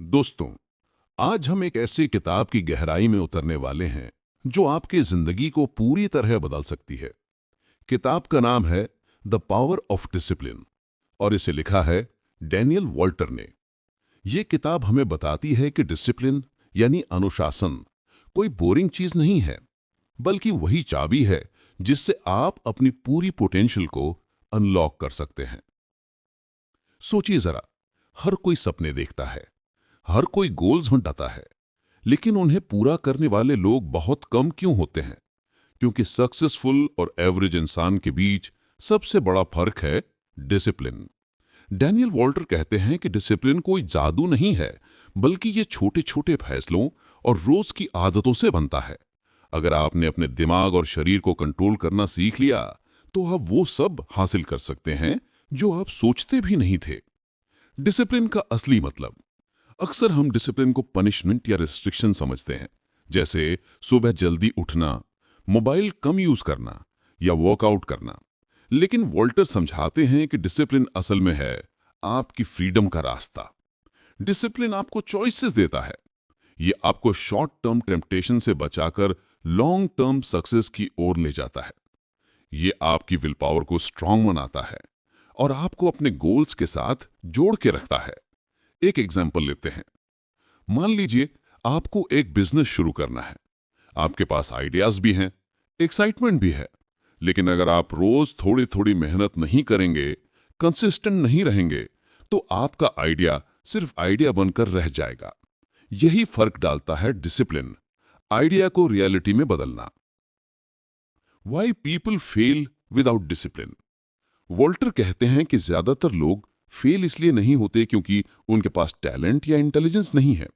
दोस्तों, आज हम एक ऐसी किताब की गहराई में उतरने वाले हैं जो आपकी जिंदगी को पूरी तरह बदल सकती है। किताब का नाम है द पावर ऑफ डिसिप्लिन और इसे लिखा है डैनियल वॉल्टर ने। यह किताब हमें बताती है कि डिसिप्लिन यानी अनुशासन कोई बोरिंग चीज नहीं है, बल्कि वही चाबी है जिससे आप अपनी पूरी पोटेंशियल को अनलॉक कर सकते हैं। सोचिए जरा, हर कोई सपने देखता है, हर कोई गोल्स बनाता है, लेकिन उन्हें पूरा करने वाले लोग बहुत कम क्यों होते हैं? क्योंकि सक्सेसफुल और एवरेज इंसान के बीच सबसे बड़ा फर्क है डिसिप्लिन। डैनियल वॉल्टर कहते हैं कि डिसिप्लिन कोई जादू नहीं है, बल्कि ये छोटे छोटे फैसलों और रोज की आदतों से बनता है। अगर आपने अपने दिमाग और शरीर को कंट्रोल करना सीख लिया, तो आप वो सब हासिल कर सकते हैं जो आप सोचते भी नहीं थे। डिसिप्लिन का असली मतलब, अक्सर हम डिसिप्लिन को पनिशमेंट या रिस्ट्रिक्शन समझते हैं, जैसे सुबह जल्दी उठना, मोबाइल कम यूज करना या वर्कआउट करना। लेकिन वॉल्टर समझाते हैं कि डिसिप्लिन असल में है आपकी फ्रीडम का रास्ता। डिसिप्लिन आपको चॉइसेस देता है। ये आपको शॉर्ट टर्म टेम्पटेशन से बचाकर लॉन्ग टर्म सक्सेस की ओर ले जाता है। ये आपकी विल पावर को स्ट्रांग बनाता है और आपको अपने गोल्स के साथ जोड़ के रखता है। एक एग्जाम्पल लेते हैं। मान लीजिए आपको एक बिजनेस शुरू करना है। आपके पास आइडियाज भी हैं, एक्साइटमेंट भी है, लेकिन अगर आप रोज थोड़ी थोड़ी मेहनत नहीं करेंगे, कंसिस्टेंट नहीं रहेंगे, तो आपका आइडिया सिर्फ आइडिया बनकर रह जाएगा। यही फर्क डालता है डिसिप्लिन, आइडिया को रियलिटी में बदलना। Why people fail without discipline? Walter कहते हैं कि ज्यादातर लोग फेल इसलिए नहीं होते क्योंकि उनके पास टैलेंट या इंटेलिजेंस नहीं है,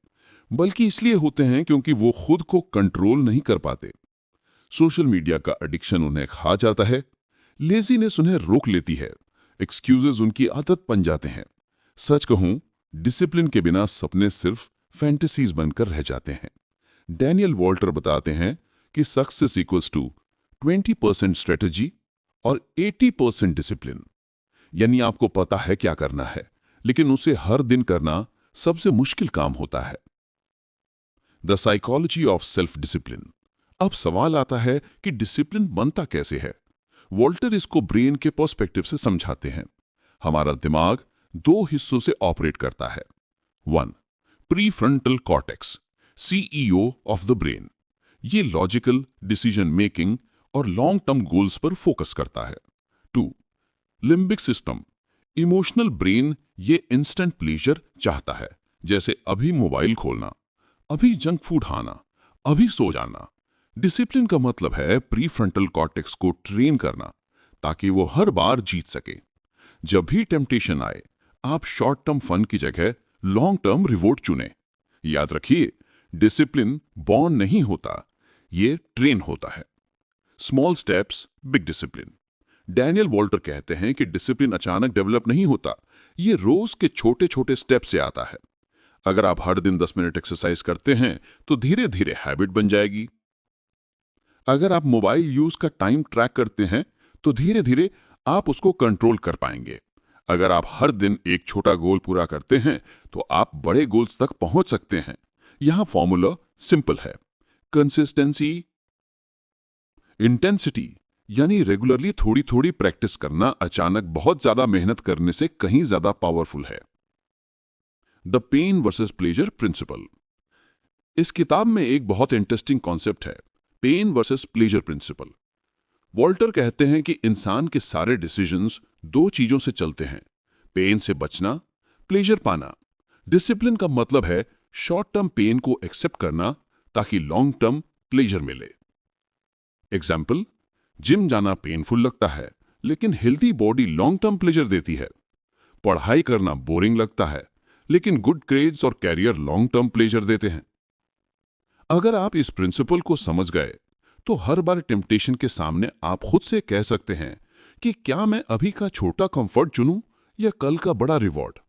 बल्कि इसलिए होते हैं क्योंकि वो खुद को कंट्रोल नहीं कर पाते। सोशल मीडिया का एडिक्शन उन्हें खा जाता है, लेजीनेस उन्हें रोक लेती है, एक्सक्यूजेस उनकी आदत बन जाते हैं। सच कहूं, डिसिप्लिन के बिना सपने सिर्फ फैंटेसीज बनकर रह जाते हैं। डैनियल वॉल्टर बताते हैं कि सक्सेस इक्वल्स टू 20% स्ट्रेटजी और 80% डिसिप्लिन। यानी आपको पता है क्या करना है, लेकिन उसे हर दिन करना सबसे मुश्किल काम होता है। The psychology of self discipline. अब सवाल आता है कि डिसिप्लिन बनता कैसे है। वॉल्टर इसको ब्रेन के पर्सपेक्टिव से समझाते हैं। हमारा दिमाग दो हिस्सों से ऑपरेट करता है। 1. Prefrontal cortex, CEO of the brain. ये लॉजिकल, डिसीजन मेकिंग और लॉन्ग टर्म गोल्स पर फोकस करता है। 2. Limbic system, emotional brain. ये इंस्टेंट प्लेजर चाहता है, जैसे अभी मोबाइल खोलना, अभी जंक फूड खाना, अभी सो जाना। डिसिप्लिन का मतलब है प्रीफ्रंटल कॉर्टेक्स को ट्रेन करना ताकि वो हर बार जीत सके। जब भी टेम्पटेशन आए, आप शॉर्ट टर्म फन की जगह लॉन्ग टर्म रिवॉर्ड चुनें। याद रखिए, डिसिप्लिन बॉर्न नहीं होता, ये ट्रेन होता है। Small steps, big discipline. Daniel Walter कहते हैं कि डिसिप्लिन अचानक डेवलप नहीं होता, ये रोज के छोटे छोटे स्टेप से आता है। अगर आप हर दिन 10 मिनट एक्सरसाइज करते हैं, तो धीरे धीरे हैबिट बन जाएगी। अगर आप मोबाइल यूज का टाइम ट्रैक करते हैं, तो धीरे धीरे आप उसको कंट्रोल कर पाएंगे। अगर आप हर दिन एक छोटा गोल पूरा करते हैं, तो आप बड़े गोल्स तक पहुंच सकते हैं। यहां फॉर्मूला सिंपल है। कंसिस्टेंसी, इंटेंसिटी, यानी रेगुलरली थोड़ी थोड़ी प्रैक्टिस करना अचानक बहुत ज्यादा मेहनत करने से कहीं ज्यादा पावरफुल है। The pain versus pleasure principle. इस किताब में एक बहुत इंटरेस्टिंग कॉन्सेप्ट है, pain versus pleasure principle. Walter कहते हैं कि इंसान के सारे डिसीजंस दो चीजों से चलते हैं, पेन से बचना, प्लेजर पाना। डिसिप्लिन का मतलब है शॉर्ट टर्म पेन को एक्सेप्ट करना ताकि लॉन्ग टर्म प्लेजर मिले। एग्जाम्पल, जिम जाना पेनफुल लगता है, लेकिन healthy body long term pleasure देती है। पढ़ाई करना बोरिंग लगता है, लेकिन गुड ग्रेड्स और कैरियर लॉन्ग टर्म प्लेजर देते हैं। अगर आप इस प्रिंसिपल को समझ गए, तो हर बार टेम्पटेशन के सामने आप खुद से कह सकते हैं कि क्या मैं अभी का छोटा कंफर्ट चुनूं या कल का बड़ा रिवॉर्ड।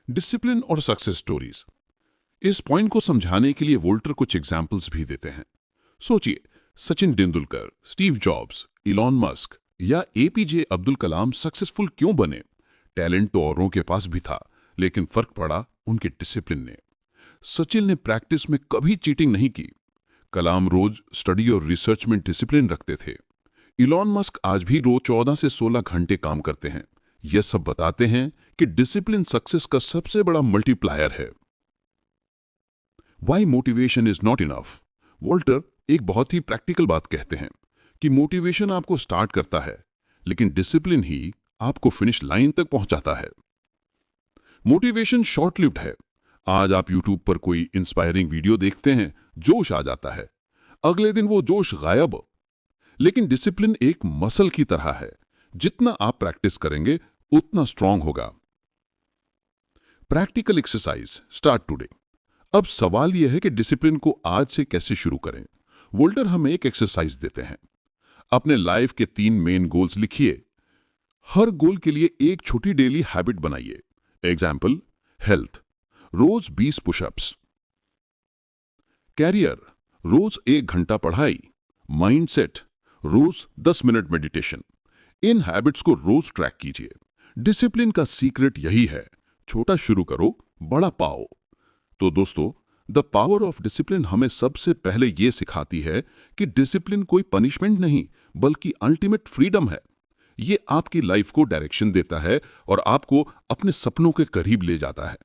डिसिप्लिन और सक्सेस स्टोरीज। इस पॉइंट को समझाने के लिए वोल्टर कुछ एग्जाम्पल्स भी देते हैं। सोचिए, Sachin Tendulkar, Steve jobs, Elon Musk या एपीजे अब्दुल कलाम सक्सेसफुल क्यों बने? टैलेंट तो औरों के पास भी था, लेकिन फर्क पड़ा उनके डिसिप्लिन ने। सचिन ने प्रैक्टिस में कभी चीटिंग नहीं की। कलाम रोज स्टडी और रिसर्च में डिसिप्लिन रखते थे। इलॉन मस्क आज भी रोज 14 से 16 घंटे काम करते हैं। यह सब बताते हैं कि डिसिप्लिन सक्सेस का सबसे बड़ा मल्टीप्लायर है। Why motivation is not enough. Walter एक बहुत ही प्रैक्टिकल बात कहते हैं कि मोटिवेशन आपको स्टार्ट करता है, लेकिन डिसिप्लिन ही आपको फिनिश लाइन तक पहुंचाता है। मोटिवेशन शॉर्ट लिव्ड है। आज आप YouTube पर कोई इंस्पायरिंग वीडियो देखते हैं, जोश आ जाता है, अगले दिन वो जोश गायब। लेकिन डिसिप्लिन एक मसल की तरह है, जितना आप प्रैक्टिस करेंगे उतना स्ट्रांग होगा। Practical exercise start today. अब सवाल यह है कि डिसिप्लिन को आज से कैसे शुरू करें। वोल्टर हमें एक एक्सरसाइज देते हैं। अपने लाइफ के 3 मेन गोल्स लिखिए। हर गोल के लिए एक छोटी डेली हैबिट बनाइए। एग्जाम्पल, हेल्थ, रोज 20 पुशअप्स। कैरियर, रोज 1 घंटा पढ़ाई। माइंडसेट, रोज 10 मिनट मेडिटेशन। इन हैबिट्स को रोज ट्रैक कीजिए। डिसिप्लिन का सीक्रेट यही है, छोटा शुरू करो, बड़ा पाओ। तो दोस्तों, द पावर ऑफ डिसिप्लिन हमें सबसे पहले यह सिखाती है कि डिसिप्लिन कोई पनिशमेंट नहीं, बल्कि अल्टीमेट फ्रीडम है। ये आपकी लाइफ को डायरेक्शन देता है और आपको अपने सपनों के करीब ले जाता है।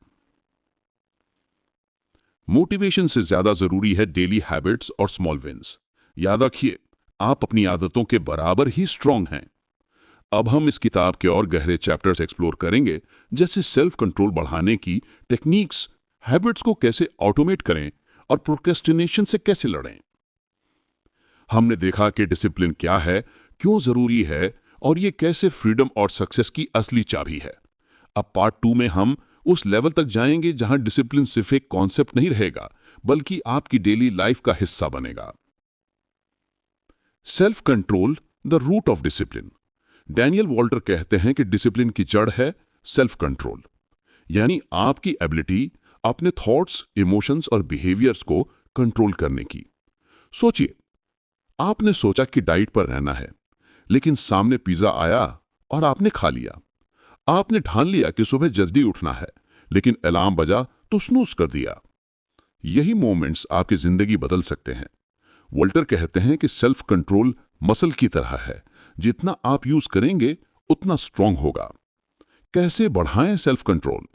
मोटिवेशन से ज्यादा जरूरी है डेली हैबिट्स और स्मॉल विंस। याद रखिए, आप अपनी आदतों के बराबर ही स्ट्रांग हैं। अब हम इस किताब के और गहरे चैप्टर्स एक्सप्लोर करेंगे, जैसे सेल्फ कंट्रोल बढ़ाने की टेक्निक्स, हैबिट्स को कैसे ऑटोमेट करें और प्रोक्रेस्टिनेशन से कैसे लड़ें। हमने देखा कि डिसिप्लिन क्या है, क्यों जरूरी है और ये कैसे फ्रीडम और सक्सेस की असली चाबी है। अब पार्ट 2 में हम उस लेवल तक जाएंगे जहां डिसिप्लिन सिर्फ एक कॉन्सेप्ट नहीं रहेगा, बल्कि आपकी डेली लाइफ का हिस्सा बनेगा। Self control, the root of discipline. Daniel Walter कहते हैं कि डिसिप्लिन की जड़ है सेल्फ कंट्रोल, यानी आपकी एबिलिटी अपने थॉट्स, इमोशंस और बिहेवियर्स को कंट्रोल करने की। सोचिए, आपने सोचा कि डाइट पर रहना है, लेकिन सामने पिज्जा आया और आपने खा लिया। आपने ठान लिया कि सुबह जल्दी उठना है, लेकिन अलार्म बजा तो स्नूज कर दिया। यही मोमेंट्स आपकी जिंदगी बदल सकते हैं। वोल्टर कहते हैं कि सेल्फ कंट्रोल मसल की तरह है, जितना आप यूज करेंगे उतना स्ट्रांग होगा। कैसे बढ़ाएं सेल्फ कंट्रोल?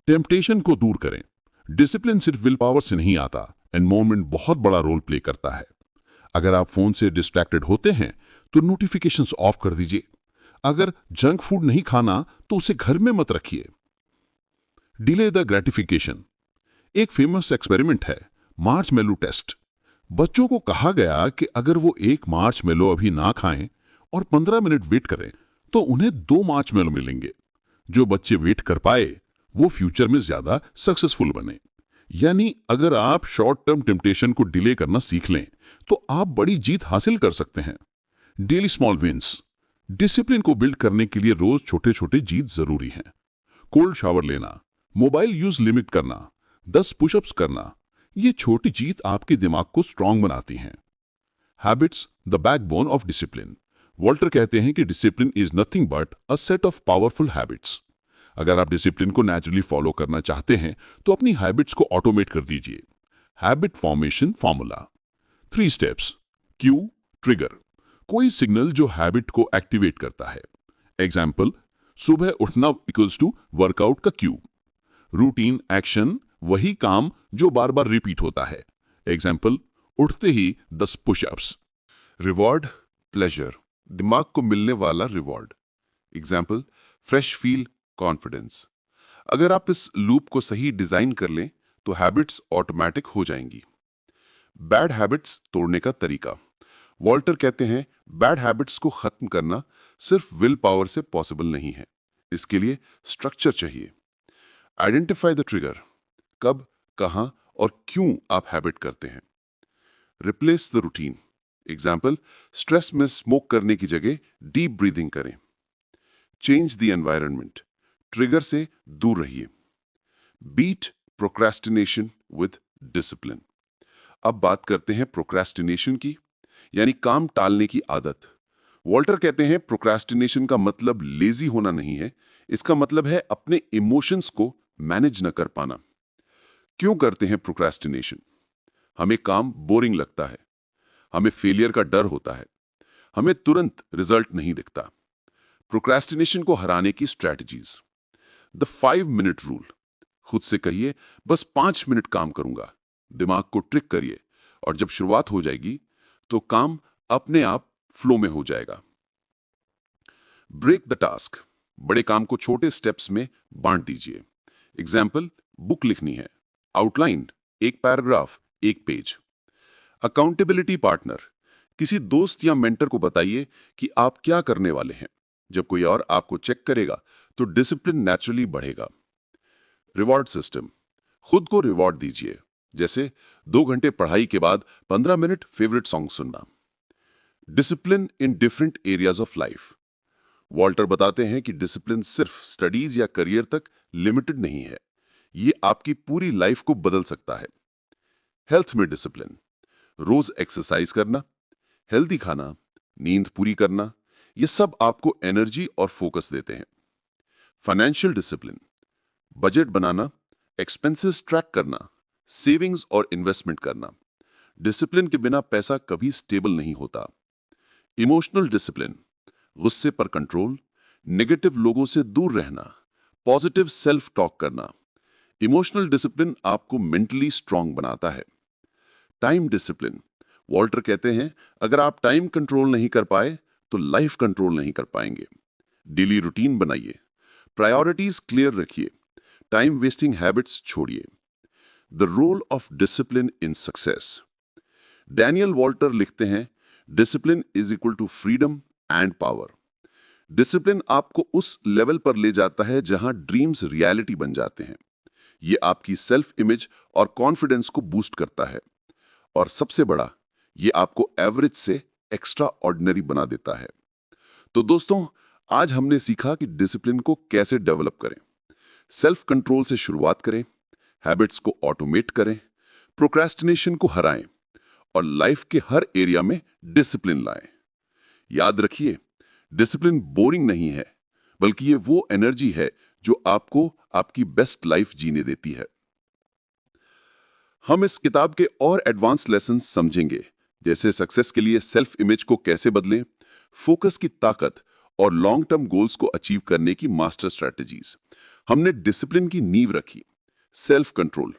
टेम्पटेशन को दूर करें। डिसिप्लिन सिर्फ विल पावर से नहीं आता, एनवायरनमेंट बहुत बड़ा रोल प्ले करता है। अगर आप फोन से डिस्ट्रैक्टेड होते हैं तो नोटिफिकेशंस ऑफ कर दीजिए। अगर जंक फूड नहीं खाना तो उसे घर में मत रखिए। Delay the gratification. एक फेमस एक्सपेरिमेंट है मार्शमैलो टेस्ट। बच्चों को कहा गया कि अगर वो 1 मार्शमैलो अभी ना खाएं और 15 मिनट वेट करें तो उन्हें 2 मार्शमैलो मिलेंगे। जो बच्चे वेट कर पाए वो फ्यूचर में ज्यादा सक्सेसफुल बने। यानी अगर आप शॉर्ट टर्म टेम्पटेशन को डिले करना सीख लें तो आप बड़ी जीत हासिल कर सकते हैं। Daily small wins. डिसिप्लिन को बिल्ड करने के लिए रोज छोटे छोटे जीत जरूरी हैं। कोल्ड शावर लेना, मोबाइल यूज लिमिट करना, 10 पुशअप्स करना, ये छोटी जीत आपके दिमाग को स्ट्रांग बनाती हैं। Habits, the backbone of discipline. Walter कहते हैं कि discipline is nothing but a set of powerful habits. अगर आप डिसिप्लिन को नेचुरली फॉलो करना चाहते हैं तो अपनी हैबिट्स को ऑटोमेट कर दीजिए। Habit formation formula. 3 steps. Q, trigger, कोई सिग्नल जो हैबिट को एक्टिवेट करता है। एग्जाम्पल, सुबह उठना इक्वल्स टू वर्कआउट का क्यू। रूटीन, एक्शन, वही काम जो बार बार रिपीट होता है। एग्जाम्पल, उठते ही 10 पुशअप्स। रिवॉर्ड, प्लेजर, दिमाग को मिलने वाला reward. Example, fresh feel, confidence. अगर आप इस लूप को सही डिजाइन कर लें तो हैबिट्स ऑटोमेटिक हो जाएंगी। बैड हैबिट्स तोड़ने का तरीका। वॉल्टर कहते हैं, बैड हैबिट्स को खत्म करना सिर्फ विल पावर से पॉसिबल नहीं है, इसके लिए स्ट्रक्चर चाहिए। आइडेंटिफाई द ट्रिगर, कब, कहां और क्यों आप हैबिट करते हैं। Replace the routine. Example, stress में स्मोक करने की जगह डीप ब्रीदिंग करें। चेंज द एनवायरनमेंट, ट्रिगर से दूर रहिए। Beat procrastination with discipline. अब बात करते हैं प्रोक्रेस्टिनेशन की, यानी काम टालने की आदत। वॉल्टर कहते हैं, प्रोक्रेस्टिनेशन का मतलब लेजी होना नहीं है, इसका मतलब है अपने इमोशंस को मैनेज न कर पाना। क्यों करते हैं प्रोक्रेस्टिनेशन? हमें काम बोरिंग लगता है, हमें फेलियर का डर होता है, हमें तुरंत रिजल्ट नहीं दिखता। प्रोक्रेस्टिनेशन को हराने की स्ट्रैटेजीज। The 5 minute rule. खुद से कहिए, बस 5 मिनट काम करूंगा। दिमाग को ट्रिक करिए, और जब शुरुआत हो जाएगी तो काम अपने आप फ्लो में हो जाएगा। Break the task. बड़े काम को छोटे स्टेप्स में बांट दीजिए। एग्जाम्पल, बुक लिखनी है, आउटलाइन, एक पैराग्राफ, एक पेज। Accountability partner. किसी दोस्त या मेंटर को बताइए कि आप क्या करने वाले हैं। जब कोई और आपको चेक करेगा तो डिसिप्लिन नेचुरली बढ़ेगा। Reward system. खुद को रिवॉर्ड दीजिए, जैसे 2 घंटे पढ़ाई के बाद 15 मिनट फेवरेट सॉन्ग सुनना। Discipline in different areas of life. Walter बताते हैं कि डिसिप्लिन सिर्फ स्टडीज या करियर तक लिमिटेड नहीं है, ये आपकी पूरी लाइफ को बदल सकता है। हेल्थ में डिसिप्लिन। रोज एक्सरसाइज करना, हेल्दी खाना, नींद पूरी करना, ये सब आपको एनर्जी और फोकस देते हैं। Financial discipline. बजट बनाना, एक्सपेंसेस ट्रैक करना, सेविंग्स और इन्वेस्टमेंट करना। डिसिप्लिन के बिना पैसा कभी स्टेबल नहीं होता। Emotional discipline. गुस्से पर कंट्रोल, नेगेटिव लोगों से दूर रहना, पॉजिटिव सेल्फ टॉक करना। इमोशनल डिसिप्लिन आपको मेंटली स्ट्रांग बनाता है। Time discipline. वॉल्टर कहते हैं, अगर आप टाइम कंट्रोल नहीं कर पाए तो लाइफ कंट्रोल नहीं कर पाएंगे। डेली रूटीन बनाइए, प्रायोरिटीज क्लियर रखिए, टाइम वेस्टिंग हैबिट्स छोड़िए। The role of discipline in success. Daniel Walter लिखते हैं, discipline is equal to freedom and power. Discipline आपको उस लेवल पर ले जाता है जहां ड्रीम्स रियलिटी बन जाते हैं। ये आपकी सेल्फ इमेज और कॉन्फिडेंस को बूस्ट करता है, और सबसे बड़ा, ये आपको एवरेज से एक्स्ट्रा ऑर्डिनरी बना देता है। तो दोस्तों, आज हमने सीखा कि डिसिप्लिन को कैसे डेवलप करें। सेल्फ कंट्रोल से शुरुआत करें, हैबिट्स को ऑटोमेट करें, प्रोक्रेस्टिनेशन को हराएं, और लाइफ के हर एरिया में डिसिप्लिन लाएं। याद रखिए, डिसिप्लिन बोरिंग नहीं है, बल्कि ये वो एनर्जी है जो आपको आपकी बेस्ट लाइफ जीने देती है। हम इस किताब के और एडवांस लेसन समझेंगे, जैसे सक्सेस के लिए सेल्फ इमेज को कैसे बदलें, फोकस की ताकत और लॉन्ग टर्म गोल्स को अचीव करने की मास्टर स्ट्रेटजीज। हमने डिसिप्लिन की नींव रखी, सेल्फ कंट्रोल,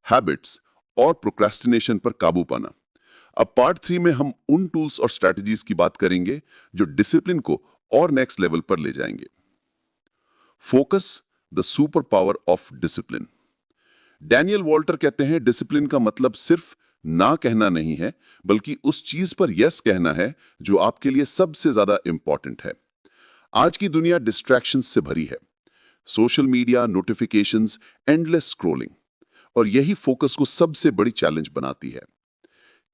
हैबिट्स और प्रोक्रेस्टिनेशन पर काबू पाना। अब पार्ट 3 में हम उन टूल्स और स्ट्रेटजीज की बात करेंगे जो डिसिप्लिन को और नेक्स्ट लेवल पर ले जाएंगे। Focus, the super power of discipline. Daniel Walter कहते हैं, डिसिप्लिन का मतलब सिर्फ ना कहना नहीं है, बल्कि उस चीज पर यस कहना है जो आपके लिए सबसे ज्यादा इंपॉर्टेंट है। आज की दुनिया डिस्ट्रैक्शंस से भरी है, social media, notifications, endless scrolling, और यही फोकस को सबसे बड़ी चैलेंज बनाती है।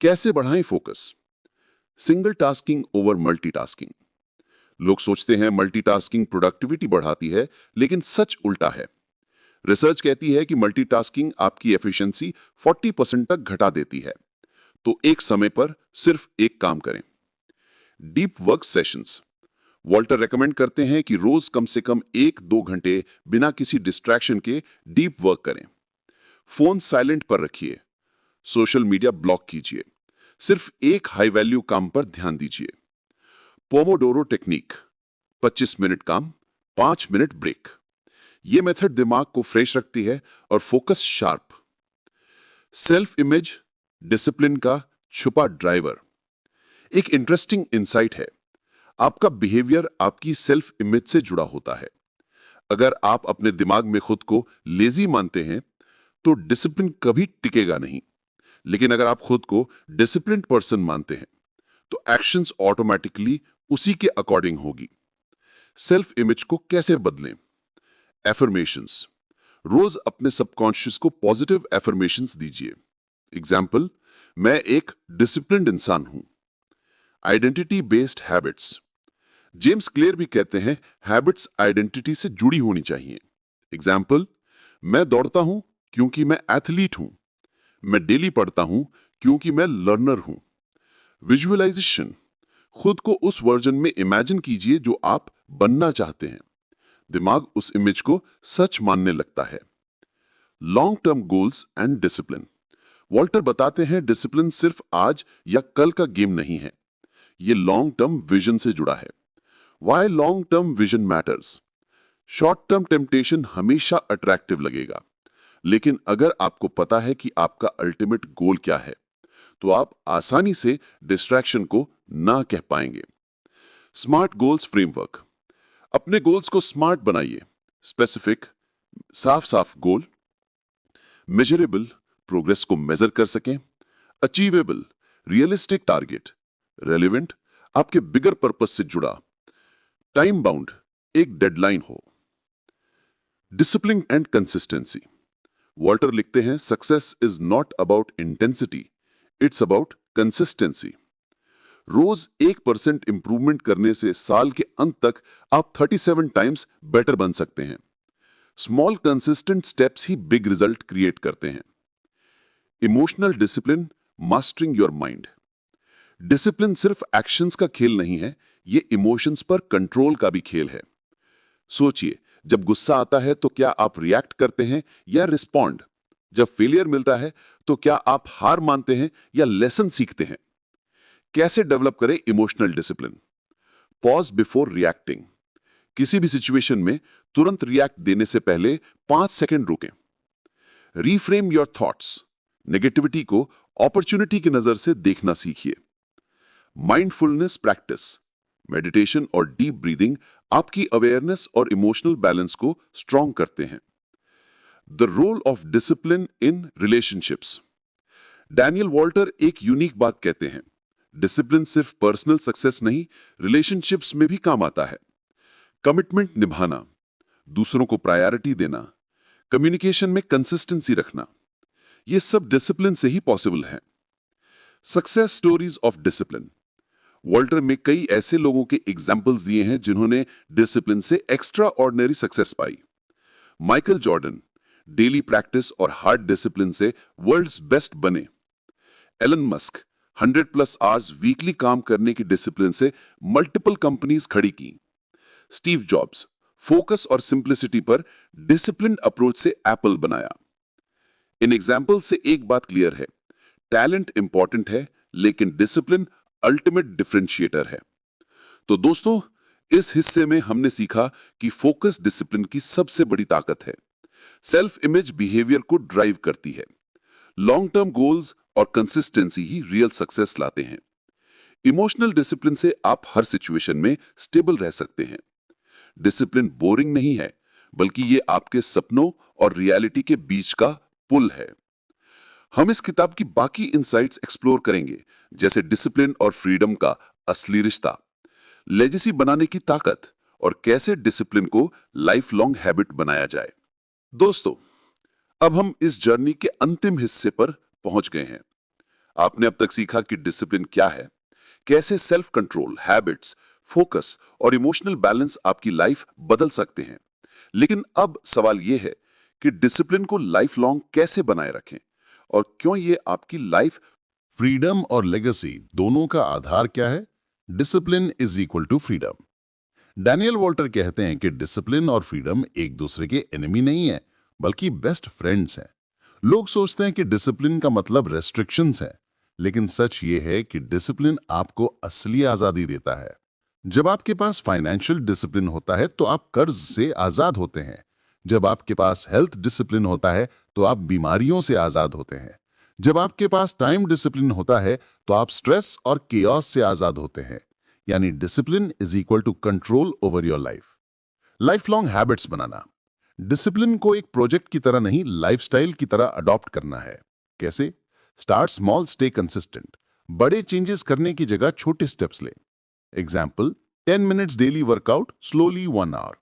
कैसे बढ़ाएं focus? Single tasking over multitasking. लोग सोचते हैं मल्टीटास्किंग प्रोडक्टिविटी बढ़ाती है, लेकिन सच उल्टा है। रिसर्च कहती है कि मल्टीटास्किंग आपकी एफिशिएंसी 40% तक घटा देती है। तो एक समय पर सिर्फ एक काम करें। Deep work sessions. Walter recommend करते हैं कि रोज कम से कम 1-2 घंटे बिना किसी डिस्ट्रैक्शन के डीप वर्क करें। फोन साइलेंट पर रखिए, सोशल मीडिया ब्लॉक कीजिए, सिर्फ एक हाई वैल्यू काम पर ध्यान दीजिए। पोमोडोरो टेक्निक, 25 मिनट काम, 5 मिनट ब्रेक। यह मेथड दिमाग को फ्रेश रखती है और focus sharp. Self image, discipline का छुपा ड्राइवर। एक इंटरेस्टिंग इंसाइट है, आपका बिहेवियर आपकी सेल्फ इमेज से जुड़ा होता है। अगर आप अपने दिमाग में खुद को लेजी मानते हैं तो डिसिप्लिन कभी टिकेगा नहीं, लेकिन अगर आप खुद को डिसिप्लिन्ड पर्सन मानते हैं तो एक्शंस ऑटोमेटिकली उसी के अकॉर्डिंग होगी। सेल्फ इमेज को कैसे बदलें? एफर्मेशंस। रोज अपने सबकॉन्शियस को पॉजिटिव एफर्मेशंस दीजिए। एग्जाम्पल, मैं एक डिसिप्लिन्ड इंसान हूं। Identity based habits. James clear भी कहते हैं, हैबिट्स आइडेंटिटी से जुड़ी होनी चाहिए। एग्जाम्पल, मैं दौड़ता हूं क्योंकि मैं एथलीट हूं। मैं डेली पढ़ता हूं क्योंकि मैं लर्नर हूं। विजुअलाइजेशन। खुद को उस वर्जन में इमेजिन कीजिए जो आप बनना चाहते हैं। दिमाग उस इमेज को सच मानने लगता है। Long term goals and discipline. Walter बताते हैं डिसिप्लिन सिर्फ आज या कल का गेम नहीं है, ये लॉन्ग टर्म विजन से जुड़ा है। Why long term vision matters. Short term temptation हमेशा अट्रैक्टिव लगेगा, लेकिन अगर आपको पता है कि आपका अल्टीमेट गोल क्या है, तो आप आसानी से डिस्ट्रैक्शन को ना कह पाएंगे। Smart goals framework. अपने गोल्स को स्मार्ट बनाइए। स्पेसिफिक, साफ साफ गोल, मेजरेबल, प्रोग्रेस को मेजर कर सकें, अचीवेबल, रियलिस्टिक टारगेट, रेलिवेंट, आपके बिगर पर्पस से जुड़ा, टाइम बाउंड, एक डेडलाइन हो। Discipline and consistency. वॉल्टर लिखते हैं success is not about intensity, it's about consistency. रोज 1% इंप्रूवमेंट करने से साल के अंत तक आप 37 टाइम्स बेटर बन सकते हैं। स्मॉल कंसिस्टेंट स्टेप्स ही बिग रिजल्ट क्रिएट करते हैं। Emotional discipline, mastering your mind. Discipline सिर्फ एक्शंस का खेल नहीं है, ये इमोशंस पर कंट्रोल का भी खेल है। सोचिए, जब गुस्सा आता है तो क्या आप रिएक्ट करते हैं या रिस्पॉन्ड? जब फेलियर मिलता है तो क्या आप हार मानते हैं या लेसन सीखते हैं? कैसे डेवलप करें emotional discipline? Pause before reacting. किसी भी सिचुएशन में तुरंत रिएक्ट देने से पहले 5 सेकंड रुकें। Reframe your thoughts. नेगेटिविटी को अपॉर्चुनिटी की नजर से देखना सीखिए। माइंडफुलनेस प्रैक्टिस, मेडिटेशन और डीप ब्रीदिंग आपकी अवेयरनेस और इमोशनल बैलेंस को स्ट्रॉन्ग करते हैं। The role of discipline in relationships. Daniel Walter एक यूनिक बात कहते हैं, डिसिप्लिन सिर्फ पर्सनल सक्सेस नहीं, रिलेशनशिप्स में भी काम आता है। कमिटमेंट निभाना, दूसरों को प्रायोरिटी देना, कम्युनिकेशन में कंसिस्टेंसी रखना, ये सब डिसिप्लिन से ही पॉसिबल है। Success stories of discipline. Walter में कई ऐसे लोगों के एग्जाम्पल्स दिए हैं जिन्होंने डिसिप्लिन से एक्स्ट्रा ऑर्डिनरी सक्सेस पाई। माइकल जॉर्डन डेली प्रैक्टिस और हार्ड डिसिप्लिन से वर्ल्ड्स बेस्ट बने। एलन मस्क 100+ आवर्स वीकली काम करने की डिसिप्लिन से मल्टीपल कंपनीज खड़ी की। स्टीव जॉब्स फोकस और सिंप्लिसिटी पर डिसिप्लिन अप्रोच से एप्पल बनाया। इन एग्जाम्पल से एक बात क्लियर है, टैलेंट इंपॉर्टेंट है लेकिन डिसिप्लिन अल्टीमेट डिफरेंशिएटर है। तो दोस्तों, इस हिस्से में हमने सीखा कि फोकस डिसिप्लिन की सबसे बड़ी ताकत है। सेल्फ इमेज बिहेवियर को ड्राइव करती है। लॉन्ग टर्म गोल्स और कंसिस्टेंसी ही रियल सक्सेस लाते हैं। इमोशनल डिसिप्लिन से आप हर सिचुएशन में स्टेबल रह सकते हैं। डिसिप्लिन बोरिंग नहीं है, बल्कि ये आपके सपनों और रियलिटी के बीच का पुल है। हम इस किताब की बाकी इनसाइट्स एक्सप्लोर करेंगे, जैसे डिसिप्लिन और फ्रीडम का असली रिश्ता, लेजेसी बनाने की ताकत और कैसे डिसिप्लिन को लाइफ लॉन्ग हैबिट बनाया जाए। दोस्तों, अब हम इस जर्नी के अंतिम हिस्से पर पहुंच गए हैं। आपने अब तक सीखा कि डिसिप्लिन क्या है, कैसे सेल्फ कंट्रोल, हैबिट्स, फोकस और इमोशनल बैलेंस आपकी लाइफ बदल सकते हैं। लेकिन अब सवाल यह है कि डिसिप्लिन को लाइफ लॉन्ग कैसे बनाए रखें और क्यों ये आपकी लाइफ फ्रीडम और लेगेसी दोनों का आधार क्या है? Discipline is equal to freedom. Daniel Walter कहते हैं कि डिसिप्लिन और फ्रीडम एक दूसरे के एनिमी नहीं है, बल्कि बेस्ट फ्रेंड्स हैं। लोग सोचते हैं कि डिसिप्लिन का मतलब रेस्ट्रिक्शंस है, लेकिन सच ये है कि डिसिप्लिन आपको असली आजादी देता है। जब आपके पास फाइनेंशियल डिसिप्लिन होता है तो आप कर्ज से आजाद होते हैं। जब आपके पास हेल्थ डिसिप्लिन होता है तो आप बीमारियों से आजाद होते हैं। जब आपके पास टाइम डिसिप्लिन होता है तो आप स्ट्रेस और केओस से आजाद होते हैं। यानी discipline is equal to control over your life. Life long habits बनाना। डिसिप्लिन को एक प्रोजेक्ट की तरह नहीं, लाइफस्टाइल की तरह अडॉप्ट करना है। कैसे? Start small, stay consistent. बड़े चेंजेस करने की जगह छोटे स्टेप्स लें। Example, 10 minutes daily workout, slowly 1 hour.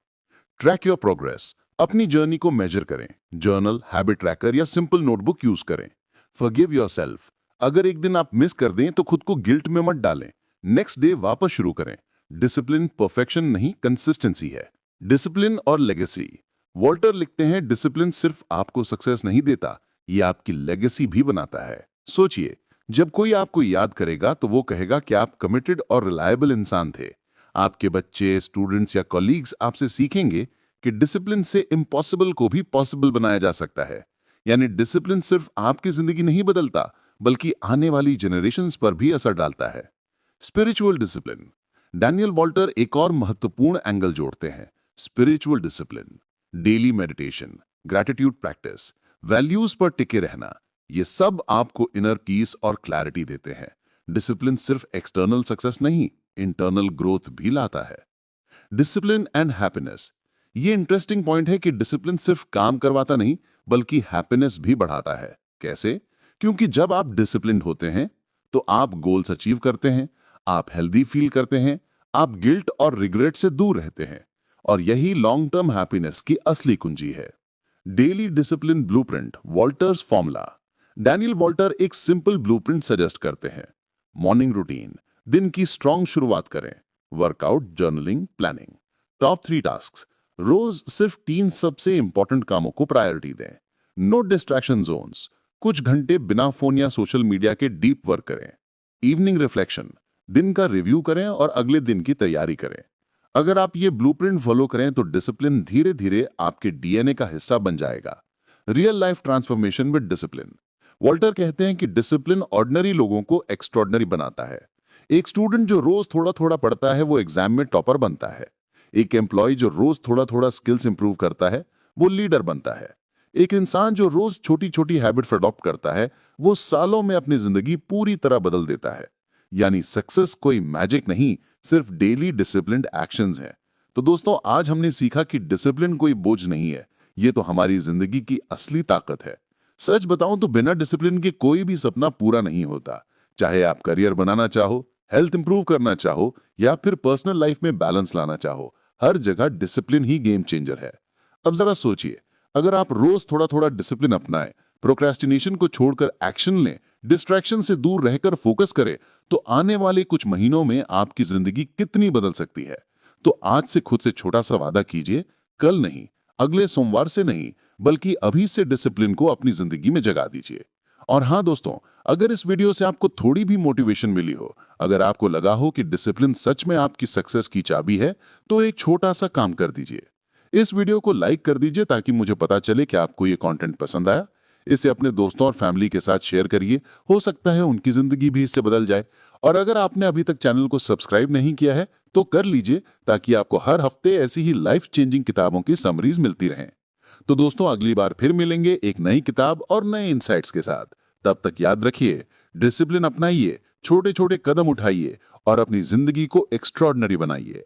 Track your progress. अपनी जर्नी को मेजर करें। जर्नल, हैबिट ट्रैकर या सिंपल नोटबुक यूज करें। Forgive yourself. अगर एक दिन आप मिस कर दें तो खुद को गिल्ट में मत डालें। नेक्स्ट डे वापस शुरू करें। डिसिप्लिन परफेक्शन नहीं, कंसिस्टेंसी है। डिसिप्लिन और लेगेसी। वॉल्टर लिखते हैं डिसिप्लिन सिर्फ आपको सक्सेस नहीं देता, ये आपकी लेगेसी भी बनाता है। सोचिए, जब कोई आपको याद करेगा तो वो कहेगा कि आप कमिटेड और रिलायबल इंसान थे। आपके बच्चे, स्टूडेंट्स या कॉलीग्स आपसे सीखेंगे कि डिसिप्लिन से इम्पॉसिबल को भी पॉसिबल बनाया जा सकता है। यानी डिसिप्लिन सिर्फ आपकी जिंदगी नहीं बदलता, बल्कि आने वाली जनरेशन्स पर भी असर डालता है। Spiritual discipline. डैनियल वॉल्टर एक और महत्वपूर्ण एंगल जोड़ते हैं। Spiritual discipline, daily meditation, gratitude practice, values पर टिके रहना, ये सब आपको इनर पीस और क्लैरिटी देते हैं। डिसिप्लिन सिर्फ एक्सटर्नल सक्सेस नहीं, इंटरनल ग्रोथ भी लाता है। Discipline and happiness. ये इंटरेस्टिंग पॉइंट है कि डिसिप्लिन सिर्फ काम करवाता नहीं, बल्कि हैप्पीनेस भी बढ़ाता है। कैसे? क्योंकि जब आप डिसिप्लिन होते हैं तो आप गोल्स अचीव करते हैं, आप हेल्दी फील करते हैं, आप गिल्ट और रिग्रेट से दूर रहते हैं, और यही लॉन्ग टर्म हैप्पीनेस की असली कुंजी है। Daily discipline blueprint, Walters formula. Daniel Walter एक सिंपल ब्लूप्रिंट सजेस्ट करते हैं। मॉर्निंग रूटीन, दिन की स्ट्रॉन्ग शुरुआत करें। Workout, journaling, planning. Top 3 task, रोज सिर्फ 3 सबसे इंपॉर्टेंट कामों को प्रायोरिटी दें। नो डिस्ट्रैक्शन जोन्स, कुछ घंटे बिना फोन या सोशल मीडिया के डीप वर्क करें। इवनिंग रिफ्लेक्शन, दिन का रिव्यू करें और अगले दिन की तैयारी करें। अगर आप ये ब्लूप्रिंट फॉलो करें तो डिसिप्लिन धीरे धीरे आपके डीएनए का हिस्सा बन जाएगा। Real life transformation with discipline. Walter कहते हैं कि डिसिप्लिन ऑर्डिनरी लोगों को एक्स्ट्रॉर्डिनरी बनाता है। एक स्टूडेंट जो रोज थोड़ा थोड़ा पढ़ता है वो एग्जाम में टॉपर बनता है। एक एम्प्लॉय जो रोज थोड़ा थोड़ा स्किल्स इंप्रूव करता है वो लीडर बनता है। एक इंसान जो रोज छोटी छोटी हैबिट्स अडॉप्ट करता है वो सालों में अपनी जिंदगी पूरी तरह बदल देता है। यानी सक्सेस कोई मैजिक नहीं, सिर्फ डेली डिसिप्लिन्ड एक्शंस हैं। तो दोस्तों, आज हमने सीखा कि डिसिप्लिन कोई बोझ नहीं है, ये तो हमारी जिंदगी की असली ताकत है। सच बताऊं तो बिना डिसिप्लिन के कोई भी सपना पूरा नहीं होता। चाहे आप करियर बनाना चाहो, हेल्थ इंप्रूव करना चाहो या फिर पर्सनल लाइफ में बैलेंस लाना चाहो, हर जगह डिसिप्लिन ही गेम चेंजर है। अब जरा सोचिए, अगर आप रोज थोड़ा थोड़ा डिसिप्लिन अपनाएं, प्रोक्रेस्टिनेशन को छोड़कर एक्शन लें, डिस्ट्रैक्शन से दूर रहकर फोकस करें, तो आने वाले कुछ महीनों में आपकी जिंदगी कितनी बदल सकती है। तो आज से खुद से छोटा सा वादा कीजिए, कल नहीं, अगले सोमवार से नहीं, बल्कि अभी से डिसिप्लिन को अपनी जिंदगी में जगा दीजिए। और हाँ दोस्तों, अगर इस वीडियो से आपको थोड़ी भी मोटिवेशन मिली हो, अगर आपको लगा हो कि डिसिप्लिन सच में आपकी सक्सेस की चाबी है, तो एक छोटा सा काम कर दीजिए। इस वीडियो को लाइक कर दीजिए ताकि मुझे पता चले कि आपको ये कंटेंट पसंद आया। इसे अपने दोस्तों और फैमिली के साथ शेयर करिए, हो सकता है उनकी जिंदगी भी इससे बदल जाए। और अगर आपने अभी तक चैनल को सब्सक्राइब नहीं किया है तो कर लीजिए, ताकि आपको हर हफ्ते ऐसी ही लाइफ चेंजिंग किताबों की समरीज मिलती रहें। तो दोस्तों, अगली बार फिर मिलेंगे एक नई किताब और नए इंसाइट्स के साथ। तब तक याद रखिए, डिसिप्लिन अपनाइए, छोटे छोटे कदम उठाइए और अपनी जिंदगी को एक्स्ट्रॉर्डिनरी बनाइए।